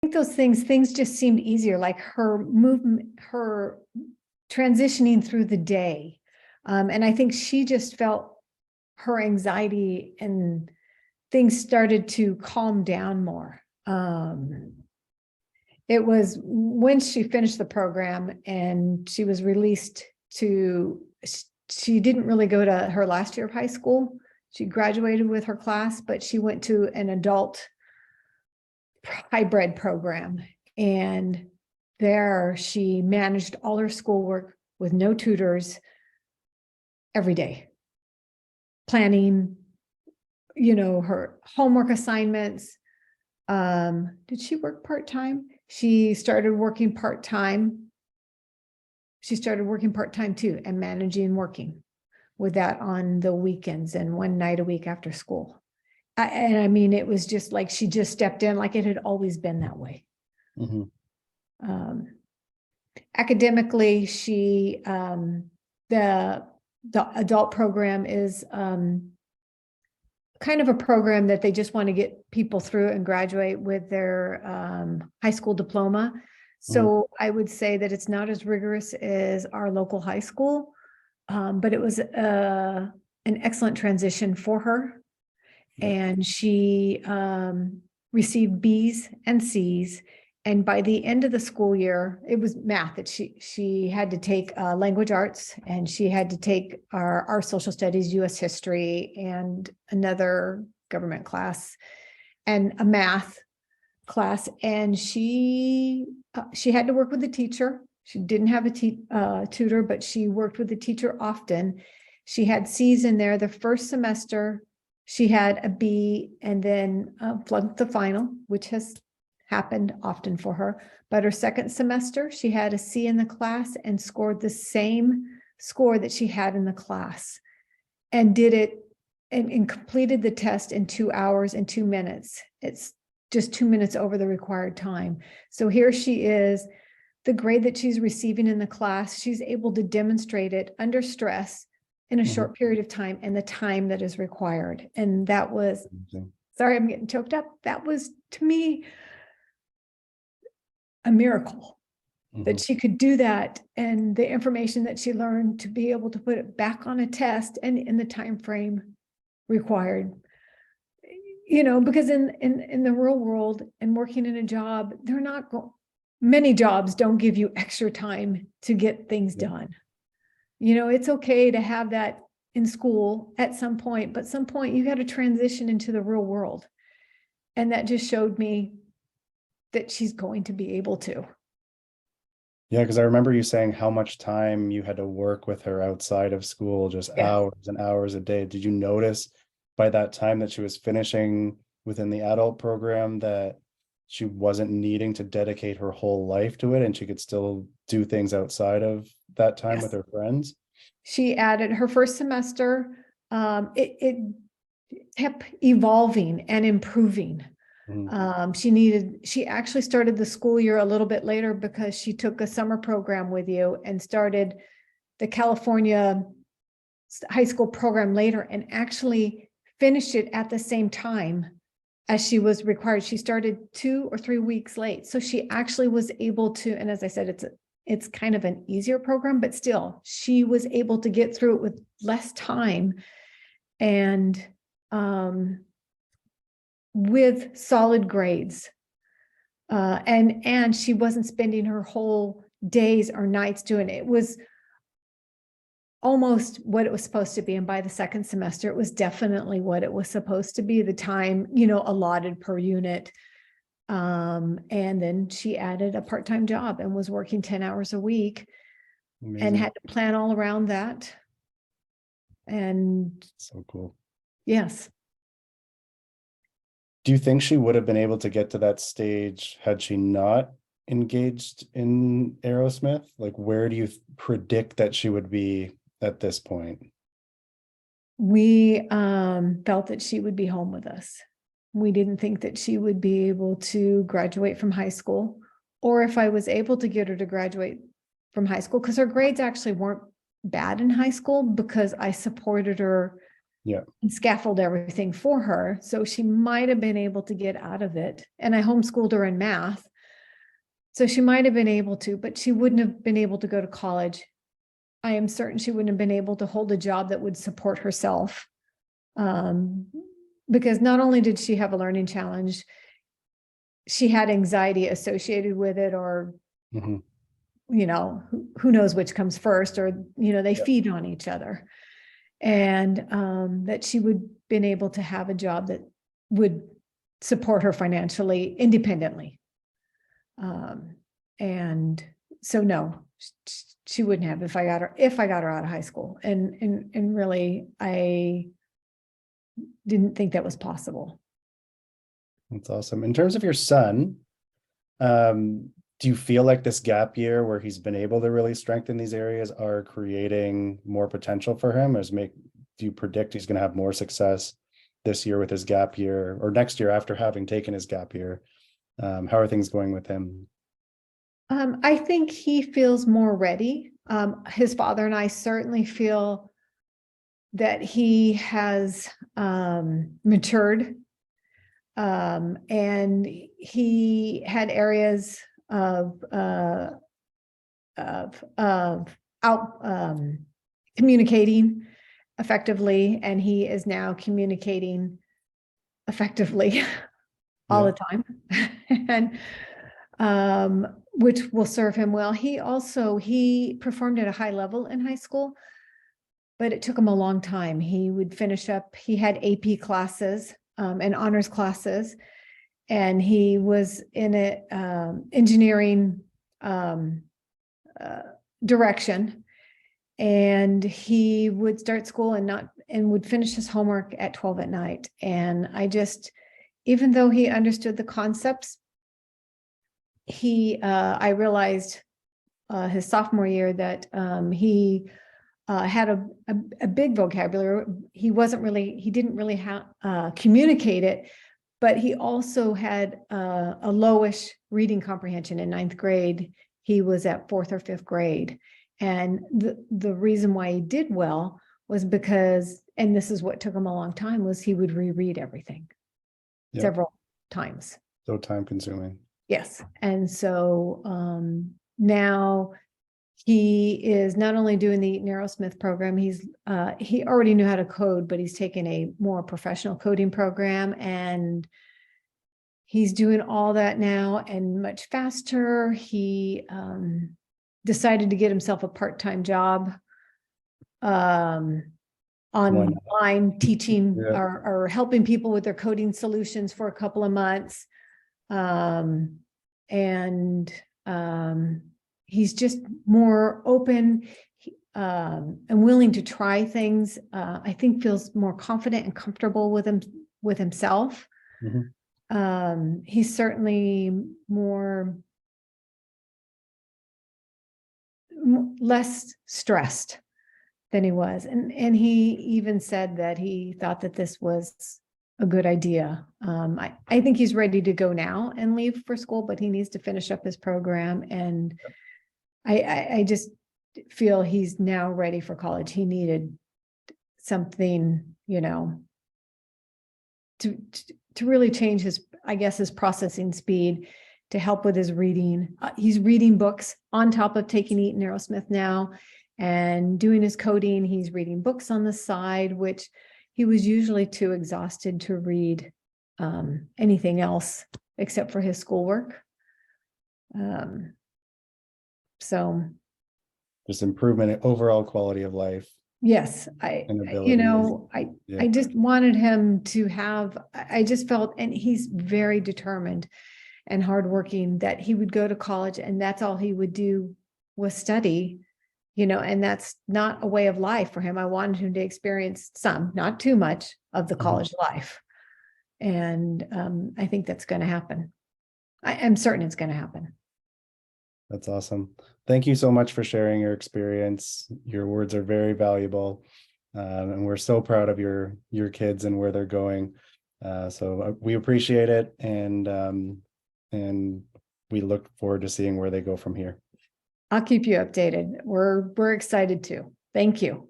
think those things just seemed easier, like her movement, her transitioning through the day. And I think she just felt her anxiety and things started to calm down more. It was when she finished the program and she was released she didn't really go to her last year of high school. She graduated with her class, but she went to an adult hybrid program. And there she managed all her schoolwork with no tutors every day. Planning, her homework assignments. Did she work part-time? She started working part-time. She started working part-time too, and managing working with that on the weekends and one night a week after school. I mean, it was just like she just stepped in, like it had always been that way. Academically, she the adult program is kind of a program that they just want to get people through and graduate with their high school diploma. So I would say that it's not as rigorous as our local high school, but it was an excellent transition for her. And she received B's and C's. And by the end of the school year, it was math that she had to take language arts, and she had to take our social studies, US history, and another government class and a math class. And she had to work with the teacher. She didn't have a tutor, but she worked with the teacher often. She had C's in there. The first semester, she had a B and then flunked the final, which has happened often for her. But her second semester, she had a C in the class and scored the same score that she had in the class, and did it and completed the test in 2 hours and 2 minutes. It's just 2 minutes over the required time. So here she is, the grade that she's receiving in the class, she's able to demonstrate it under stress in a short period of time and the time that is required. And that was, sorry, I'm getting choked up. That was, to me, a miracle that she could do that, and the information that she learned to be able to put it back on a test and in the time frame required. Because in the real world and working in a job, many jobs don't give you extra time to get things done. It's okay to have that in school at some point, but some point you got to transition into the real world. And that just showed me that she's going to be able to. Yeah, because I remember you saying how much time you had to work with her outside of school, just hours and hours a day. Did you notice by that time that she was finishing within the adult program that she wasn't needing to dedicate her whole life to it, and she could still do things outside of that time with her friends? She added her first semester. It kept evolving and improving. She actually started the school year a little bit later because she took a summer program with you and started the California high school program later, and actually finished it at the same time as she was required. She started 2 or 3 weeks late. So she actually was able to, and as I said, it's kind of an easier program, but still she was able to get through it with less time and with solid grades. And she wasn't spending her whole days or nights doing it. It was almost what it was supposed to be. And by the second semester, it was definitely what it was supposed to be, the time, allotted per unit. And then she added a part-time job and was working 10 hours a week. Amazing. And had to plan all around that. And so cool. Yes. Do you think she would have been able to get to that stage had she not engaged in Arrowsmith? Like, where do you predict that she would be at this point? We felt that she would be home with us. We didn't think that she would be able to graduate from high school, or if I was able to get her to graduate from high school, because her grades actually weren't bad in high school because I supported her and scaffolded everything for her. So she might have been able to get out of it. And I homeschooled her in math. So she might have been able to, but she wouldn't have been able to go to college. I am certain she wouldn't have been able to hold a job that would support herself. Because not only did she have a learning challenge, she had anxiety associated with it, or, Mhm. Who knows which comes first, or, they Yep. feed on each other. And that she would been able to have a job that would support her financially independently. And so no, she wouldn't have if I got her out of high school. And really, I didn't think that was possible. That's awesome. In terms of your son, do you feel like this gap year where he's been able to really strengthen these areas are creating more potential for him? Do you predict he's going to have more success this year with his gap year, or next year after having taken his gap year? How are things going with him? I think he feels more ready. His father and I certainly feel that he has matured, and he had areas of out communicating effectively, and he is now communicating effectively all the time, and which will serve him well. He performed at a high level in high school, but it took him a long time. He would finish up, he had AP classes and honors classes, and he was in an engineering direction. And he would start school and would finish his homework at 12 at night. And even though he understood the concepts, I realized his sophomore year that he had a big vocabulary. He didn't really communicate it, but he also had a lowish reading comprehension in ninth grade. He was at fourth or fifth grade. And the reason why he did well was because, and this is what took him a long time, was he would reread everything several times. So time consuming. Yes. And so now he is not only doing the Eaton Arrowsmith program, he already knew how to code, but he's taken a more professional coding program, and he's doing all that now and much faster. He decided to get himself a part-time job online teaching or helping people with their coding solutions for a couple of months. And he's just more open and willing to try things. I think feels more confident and comfortable with himself. Mm-hmm. He's certainly less stressed than he was. And he even said that he thought that this was a good idea. I think he's ready to go now and leave for school, but he needs to finish up his program. And I just feel he's now ready for college. He needed something, to really change his processing speed, to help with his reading. He's reading books on top of taking Eaton Arrowsmith now and doing his coding. He's reading books on the side, which he was usually too exhausted to read anything else except for his schoolwork. So just improvement in overall quality of life. Yes, I just wanted him to have, I just felt, and he's very determined and hardworking, that he would go to college and that's all he would do was study, and that's not a way of life for him. I wanted him to experience some, not too much, of the college life. And I think that's going to happen. I'm certain it's going to happen. That's awesome. Thank you so much for sharing your experience. Your words are very valuable. And we're so proud of your kids and where they're going. So we appreciate it. And we look forward to seeing where they go from here. I'll keep you updated. We're excited too. Thank you.